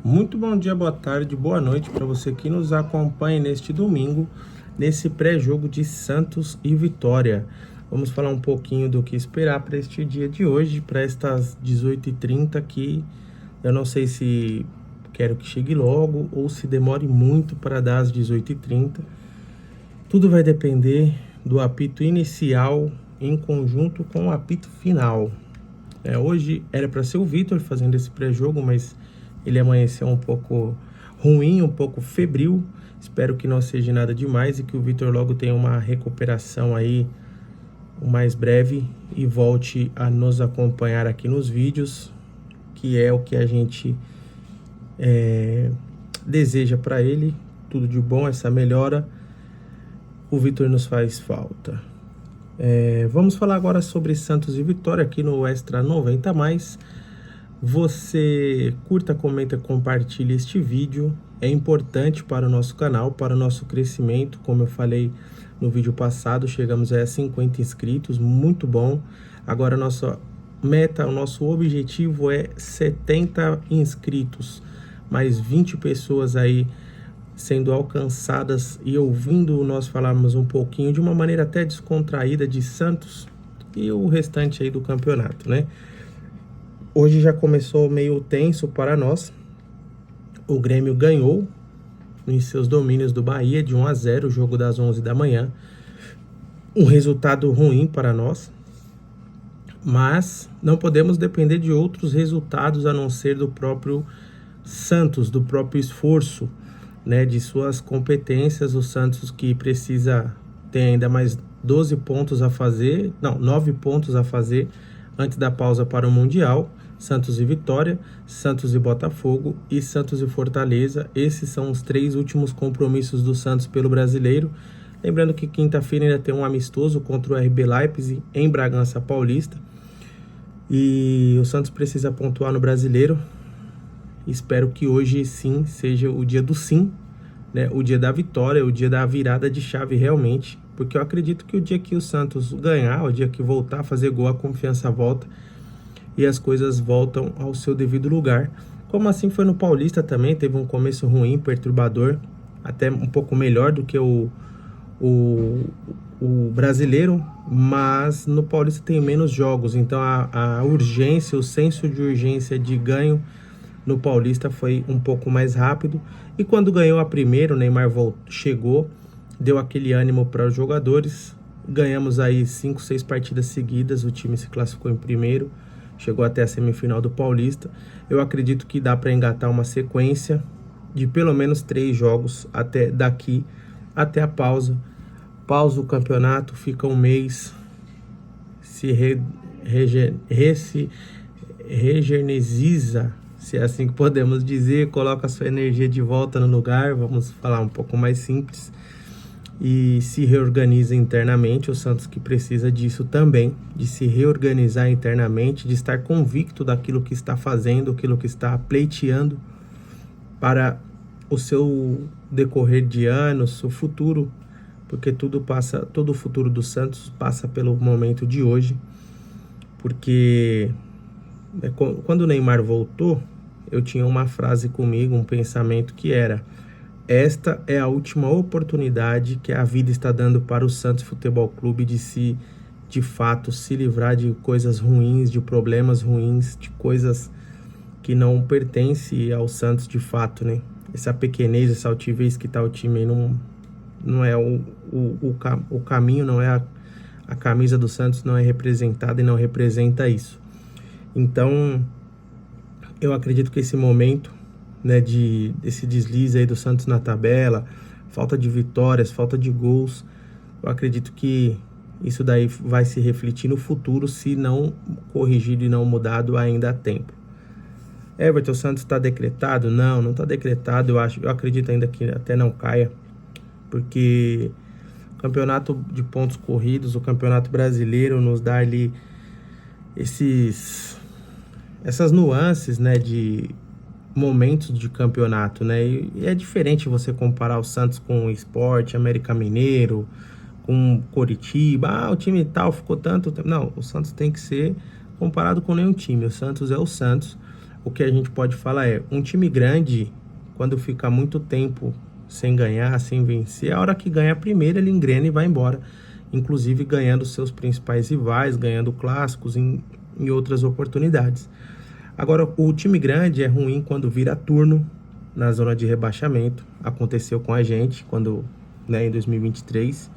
Muito bom dia, boa tarde, boa noite para você que nos acompanha neste domingo, nesse pré-jogo de Santos e Vitória. Vamos falar um pouquinho do que esperar para este dia de hoje, para estas 18h30, que eu não sei se quero que chegue logo ou se demore muito para dar as 18h30. Tudo vai depender do apito inicial em conjunto com o apito final. Hoje era para ser o Vitor fazendo esse pré-jogo, mas ele amanheceu um pouco ruim, um pouco febril. Espero que não seja nada demais e que o Vitor logo tenha uma recuperação aí o mais breve e volte a nos acompanhar aqui nos vídeos, que é o que a gente deseja para ele. Tudo de bom, essa melhora. O Vitor nos faz falta. Vamos falar agora sobre Santos e Vitória aqui no Extra 90+. Você curta, comenta, compartilha este vídeo. É importante para o nosso canal, para o nosso crescimento. Como eu falei no vídeo passado, chegamos a 50 inscritos, muito bom. Agora a nossa meta, o nosso objetivo é 70 inscritos. Mais 20 pessoas aí sendo alcançadas e ouvindo nós falarmos um pouquinho de uma maneira até descontraída de Santos e o restante aí do campeonato, né? Hoje já começou meio tenso para nós. O Grêmio ganhou em seus domínios do Bahia de 1-0, o jogo das 11 da manhã. Um resultado ruim para nós, mas não podemos depender de outros resultados a não ser do próprio Santos, do próprio esforço, né, de suas competências. O Santos que precisa ter ainda mais 12 pontos a fazer, não, 9 pontos a fazer antes da pausa para o Mundial. Santos e Vitória, Santos e Botafogo e Santos e Fortaleza. Esses são os 3 últimos compromissos do Santos pelo Brasileiro. Lembrando que quinta-feira ainda tem um amistoso contra o RB Leipzig em Bragança Paulista. E o Santos precisa pontuar no Brasileiro. Espero que hoje sim seja o dia do sim, né? O dia da vitória, o dia da virada de chave realmente. Porque eu acredito que o dia que o Santos ganhar, o dia que voltar a fazer gol, a confiança volta e as coisas voltam ao seu devido lugar. Como assim foi no Paulista também, teve um começo ruim, perturbador, até um pouco melhor do que o Brasileiro, mas no Paulista tem menos jogos, então a urgência, o senso de urgência de ganho no Paulista foi um pouco mais rápido. E quando ganhou a primeira, o Neymar chegou, deu aquele ânimo para os jogadores. Ganhamos aí 5, 6 partidas seguidas, o time se classificou em primeiro, chegou até a semifinal do Paulista. Eu acredito que dá para engatar uma sequência de pelo menos 3 jogos daqui até a pausa. Pausa o campeonato, fica um mês, se regeneriza, se é assim que podemos dizer, coloca a sua energia de volta no lugar, vamos falar um pouco mais simples, e se reorganiza internamente. O Santos que precisa disso também, de se reorganizar internamente, de estar convicto daquilo que está fazendo, aquilo que está pleiteando para o seu decorrer de anos, o futuro, porque todo o futuro do Santos passa pelo momento de hoje. Porque quando o Neymar voltou, eu tinha uma frase comigo, um pensamento que era: esta é a última oportunidade que a vida está dando para o Santos Futebol Clube de fato, se livrar de coisas ruins, de problemas ruins, de coisas que não pertencem ao Santos de fato, né? Essa pequenez, essa altivez que tá o time aí, não é o caminho, não é a camisa do Santos, não é representada e não representa isso. Então, eu acredito que esse momento, né, desse deslize aí do Santos na tabela, falta de vitórias, falta de gols, eu acredito que isso daí vai se refletir no futuro, se não corrigido e não mudado ainda há tempo. Everton, o Santos está decretado? Não está decretado. Eu acredito ainda que até não caia, porque o campeonato de pontos corridos, o campeonato brasileiro nos dá ali essas nuances, né, de momentos de campeonato, né? E é diferente você comparar o Santos com o Sport, América Mineiro, com Coritiba. O time tal ficou tanto tempo. Não, o Santos tem que ser comparado com nenhum time. O Santos é o Santos. o que a gente pode falar é, um time grande, quando fica muito tempo sem ganhar, sem vencer, a hora que ganha a primeira, ele engrena e vai embora. Inclusive ganhando seus principais rivais, ganhando clássicos em outras oportunidades. Agora, o time grande é ruim quando vira turno na zona de rebaixamento. Aconteceu com a gente quando, em 2023.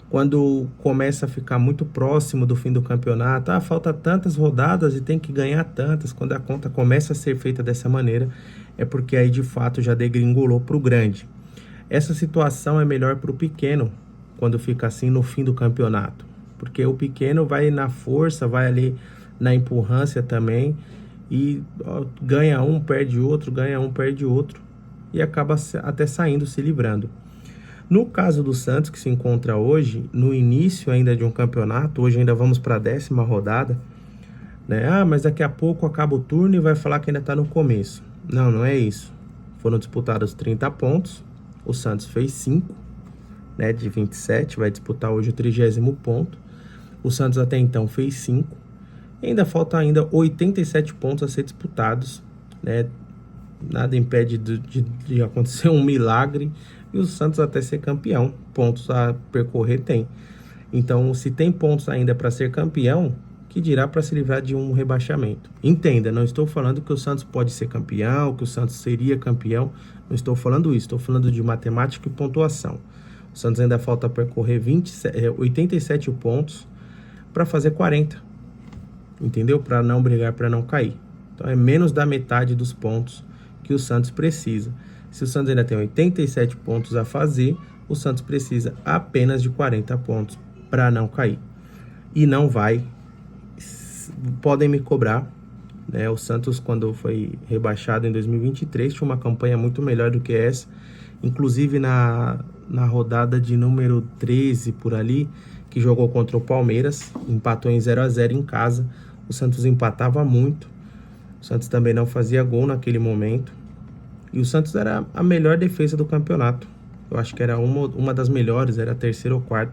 Quando começa a ficar muito próximo do fim do campeonato, falta tantas rodadas e tem que ganhar tantas. Quando a conta começa a ser feita dessa maneira, é porque aí de fato já degringolou para o grande. Essa situação é melhor para o pequeno, quando fica assim no fim do campeonato. Porque o pequeno vai na força, vai ali na empurrância também, e ganha um, perde outro, ganha um, perde outro, e acaba até saindo, se livrando. No caso do Santos, que se encontra hoje, no início ainda de um campeonato, hoje ainda vamos para a 10ª rodada, né? Mas daqui a pouco acaba o turno e vai falar que ainda está no começo. Não, não é isso. Foram disputados 30 pontos, o Santos fez 5, né, de 27, vai disputar hoje o 30º ponto. O Santos até então fez 5, e ainda falta 87 pontos a ser disputados, né? Nada impede de acontecer um milagre e o Santos até ser campeão. Pontos a percorrer tem. Então, se tem pontos ainda para ser campeão, que dirá para se livrar de um rebaixamento. Entenda, não estou falando que o Santos pode ser campeão, que o Santos seria campeão. Não estou falando isso, estou falando de matemática e pontuação. O Santos ainda falta percorrer 87 pontos para fazer 40. Entendeu? Para não brigar, para não cair. Então, é menos da metade dos pontos que o Santos precisa. Se o Santos ainda tem 87 pontos a fazer, o Santos precisa apenas de 40 pontos para não cair. E não vai. Podem me cobrar, né? O Santos, quando foi rebaixado em 2023, tinha uma campanha muito melhor do que essa. Inclusive na rodada de número 13 por ali, que jogou contra o Palmeiras, empatou em 0-0 em casa. O Santos empatava muito. O Santos também não fazia gol naquele momento. E o Santos era a melhor defesa do campeonato. Eu acho que era uma das melhores, era a 3ª ou 4ª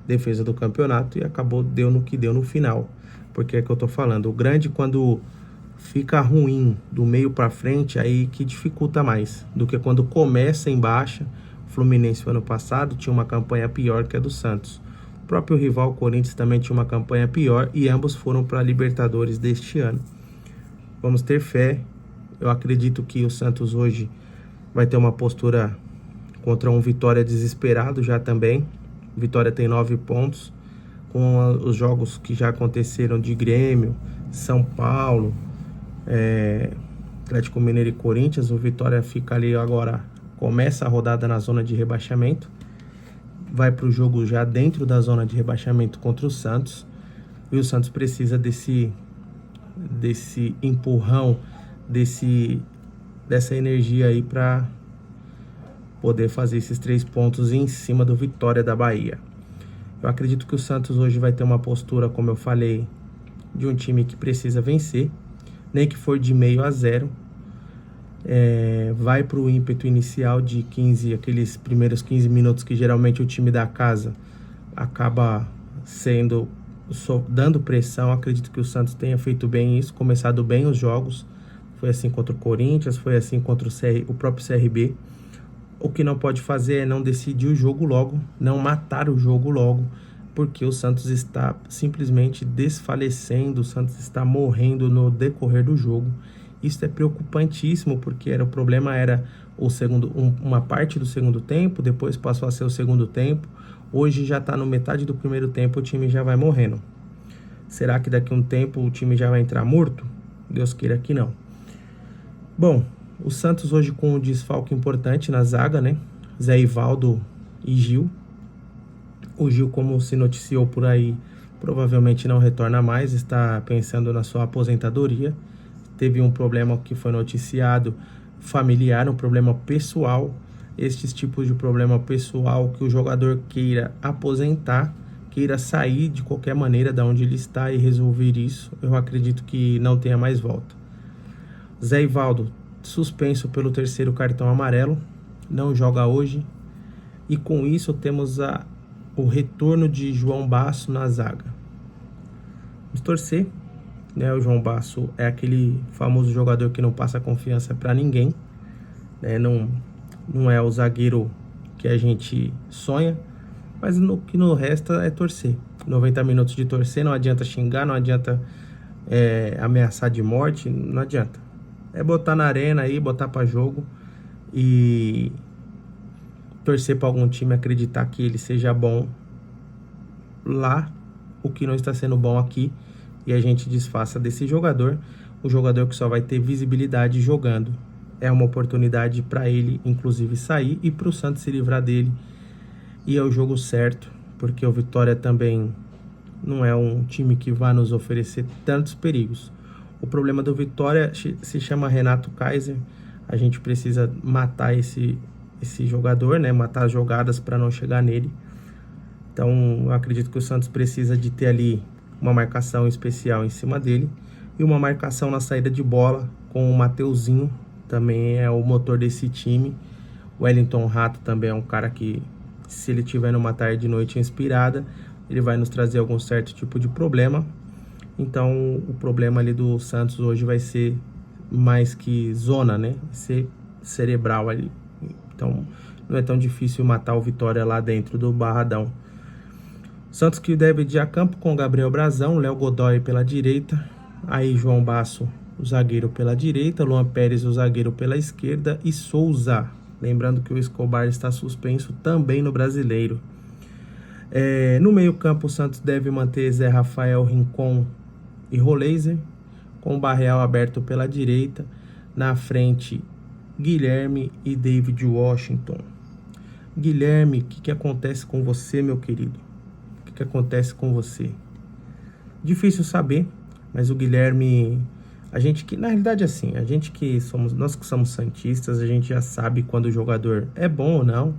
defesa do campeonato. E deu no que deu no final. Porque é que eu tô falando, o grande, quando fica ruim do meio para frente, aí que dificulta mais do que quando começa em baixa. O Fluminense, ano passado, tinha uma campanha pior que a do Santos. O próprio rival, o Corinthians, também tinha uma campanha pior e ambos foram para a Libertadores deste ano. Vamos ter fé. Eu acredito que o Santos hoje vai ter uma postura contra um Vitória desesperado já também. Vitória tem 9 pontos. Com os jogos que já aconteceram de Grêmio, São Paulo, Atlético Mineiro e Corinthians, o Vitória fica ali agora, começa a rodada na zona de rebaixamento. Vai para o jogo já dentro da zona de rebaixamento contra o Santos. E o Santos precisa desse empurrão, dessa energia aí para poder fazer esses 3 pontos em cima do Vitória da Bahia. Eu acredito que o Santos hoje vai ter uma postura, como eu falei, de um time que precisa vencer, nem que for de 0,5-0. Vai para o ímpeto inicial de 15, aqueles primeiros 15 minutos que geralmente o time da casa acaba dando pressão. Acredito que o Santos tenha feito bem isso, começado bem os jogos. Foi assim contra o Corinthians, foi assim contra o próprio CRB. O que não pode fazer é não decidir o jogo logo, não matar o jogo logo, porque o Santos está simplesmente desfalecendo, o Santos está morrendo no decorrer do jogo. Isso é preocupantíssimo, porque o problema era uma parte do segundo tempo, depois passou a ser o segundo tempo, hoje já está no metade do primeiro tempo, o time já vai morrendo. Será que daqui a um tempo o time já vai entrar morto? Deus queira que não. Bom, o Santos hoje com um desfalque importante na zaga, né? Zé Ivaldo e Gil. O Gil, como se noticiou por aí, provavelmente não retorna mais, está pensando na sua aposentadoria. Teve um problema que foi noticiado familiar, um problema pessoal. Estes tipos de problema pessoal que o jogador queira aposentar, queira sair de qualquer maneira da onde ele está e resolver isso, eu acredito que não tenha mais volta. Zé Ivaldo suspenso pelo 3º cartão amarelo, não joga hoje, e com isso temos o retorno de João Basso na zaga. Vamos torcer né? O João Basso é aquele famoso jogador que não passa confiança para ninguém, né? Não é o zagueiro que a gente sonha, mas o que nos resta é torcer. 90 minutos de torcer, não adianta xingar, não adianta ameaçar de morte, não adianta. É botar na arena aí, botar para jogo e torcer para algum time acreditar que ele seja bom lá, o que não está sendo bom aqui, e a gente desfaça desse jogador, o jogador que só vai ter visibilidade jogando. É uma oportunidade para ele, inclusive, sair e para o Santos se livrar dele. E é o jogo certo, porque o Vitória também não é um time que vai nos oferecer tantos perigos. O problema do Vitória se chama Renato Kaiser. A gente precisa matar esse jogador, né? Matar as jogadas para não chegar nele. Então, eu acredito que o Santos precisa de ter ali uma marcação especial em cima dele e uma marcação na saída de bola com o Mateuzinho, também é o motor desse time. O Wellington Rato também é um cara que, se ele tiver numa tarde e noite inspirada, ele vai nos trazer algum certo tipo de problema. Então, o problema ali do Santos hoje vai ser mais que zona, né? Vai ser cerebral ali. Então, não é tão difícil matar o Vitória lá dentro do Barradão. Santos que deve ir a campo com Gabriel Brazão, Léo Godoy pela direita, aí João Basso, o zagueiro pela direita, Luan Pérez, o zagueiro pela esquerda e Souza. Lembrando que o Escobar está suspenso também no Brasileiro. No meio campo, o Santos deve manter Zé Rafael, Rincon e Roleiser, com o Barreal aberto pela direita, na frente Guilherme e David Washington. Guilherme, o que acontece com você, meu querido? O que acontece com você? Difícil saber, mas o Guilherme, a gente que, na realidade, assim, nós que somos santistas, a gente já sabe quando o jogador é bom ou não.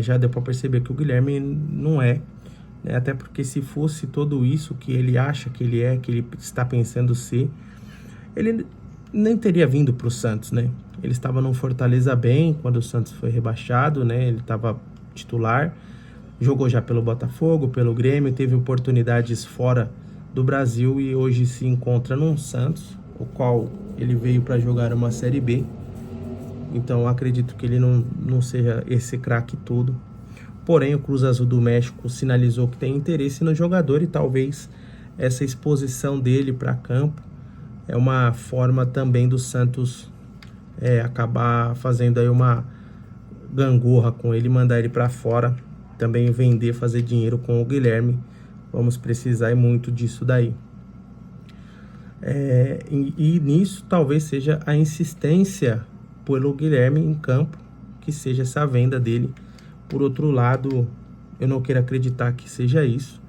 Já deu para perceber que o Guilherme não é, né? Até porque se fosse tudo isso que ele acha que ele é, que ele está pensando ser, ele nem teria vindo para o Santos, né? Ele estava no Fortaleza bem quando o Santos foi rebaixado, né? Ele estava titular, jogou já pelo Botafogo, pelo Grêmio, teve oportunidades fora do Brasil e hoje se encontra num Santos, o qual ele veio para jogar uma Série B. Então, acredito que ele não seja esse craque todo. Porém, o Cruz Azul do México sinalizou que tem interesse no jogador e talvez essa exposição dele para campo é uma forma também do Santos acabar fazendo aí uma gangorra com ele, mandar ele para fora, também vender, fazer dinheiro com o Guilherme. Vamos precisar muito disso daí. E nisso talvez seja a insistência pelo Guilherme em campo, que seja essa venda dele. Por outro lado, eu não quero acreditar que seja isso,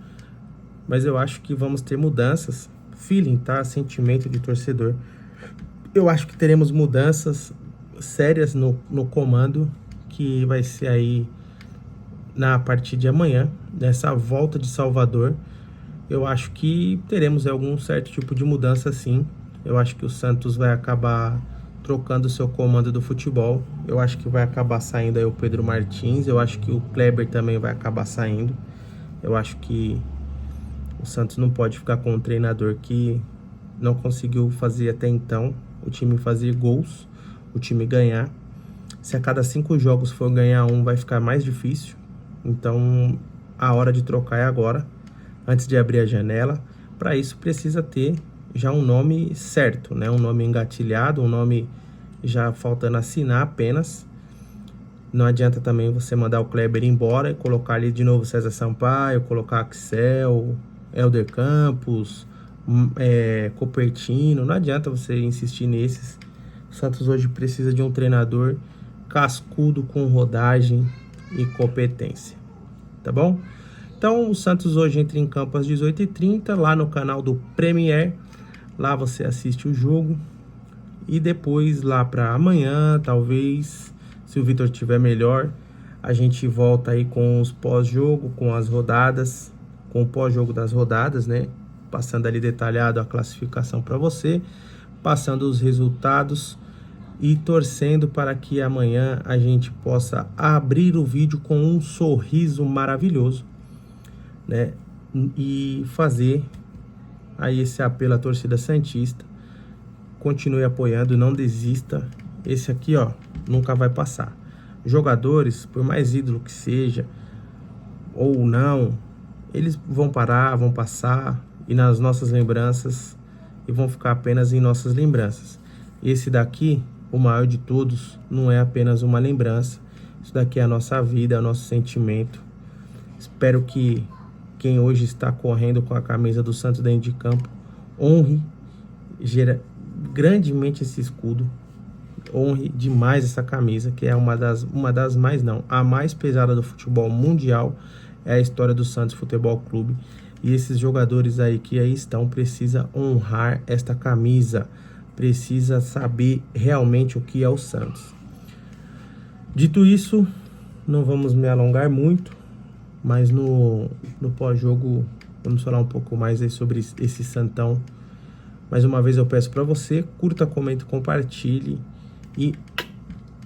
mas eu acho que vamos ter mudanças. Feeling, tá? Sentimento de torcedor. Eu acho que teremos mudanças sérias no comando, que vai ser aí a partir de amanhã, nessa volta de Salvador. Eu acho que teremos algum certo tipo de mudança, sim. Eu acho que o Santos vai acabar trocando o seu comando do futebol. Eu acho que vai acabar saindo aí o Pedro Martins. Eu acho que o Kleber também vai acabar saindo. Eu acho que o Santos não pode ficar com um treinador que não conseguiu fazer até então o time fazer gols, o time ganhar. Se a cada 5 jogos for ganhar um, vai ficar mais difícil. Então, a hora de trocar é agora, antes de abrir a janela. Para isso, precisa ter já um nome certo, né? Um nome engatilhado, um nome já faltando assinar apenas. Não adianta também você mandar o Kleber embora e colocar ali de novo César Sampaio, colocar Axel, Helder Campos, Copertino. Não adianta você insistir nesses. O Santos hoje precisa de um treinador cascudo, com rodagem e competência, tá bom? Então o Santos hoje entra em campo às 18h30, lá no canal do Premier. Lá você assiste o jogo e depois lá para amanhã, talvez, se o Vitor tiver melhor, a gente volta aí com os pós-jogo, com as rodadas, com o pós-jogo das rodadas, né? Passando ali detalhado a classificação para você, passando os resultados e torcendo para que amanhã a gente possa abrir o vídeo com um sorriso maravilhoso, né? E fazer aí esse apelo à torcida santista. Continue apoiando, não desista. Esse aqui, ó, nunca vai passar. Jogadores, por mais ídolo que seja, ou não, eles vão parar, vão passar, e nas nossas lembranças, e vão ficar apenas em nossas lembranças. Esse daqui, o maior de todos, não é apenas uma lembrança. Isso daqui é a nossa vida, é o nosso sentimento. Espero que quem hoje está correndo com a camisa do Santos dentro de campo honre grandemente esse escudo, honre demais essa camisa, que é a mais pesada do futebol mundial, é a história do Santos Futebol Clube. E esses jogadores aí que aí estão, precisa honrar esta camisa, precisa saber realmente o que é o Santos. Dito isso, não vamos me alongar muito, mas no pós-jogo vamos falar um pouco mais aí sobre esse Santão. Mais uma vez eu peço para você, curta, comente, compartilhe e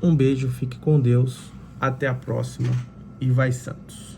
um beijo, fique com Deus, até a próxima e vai Santos!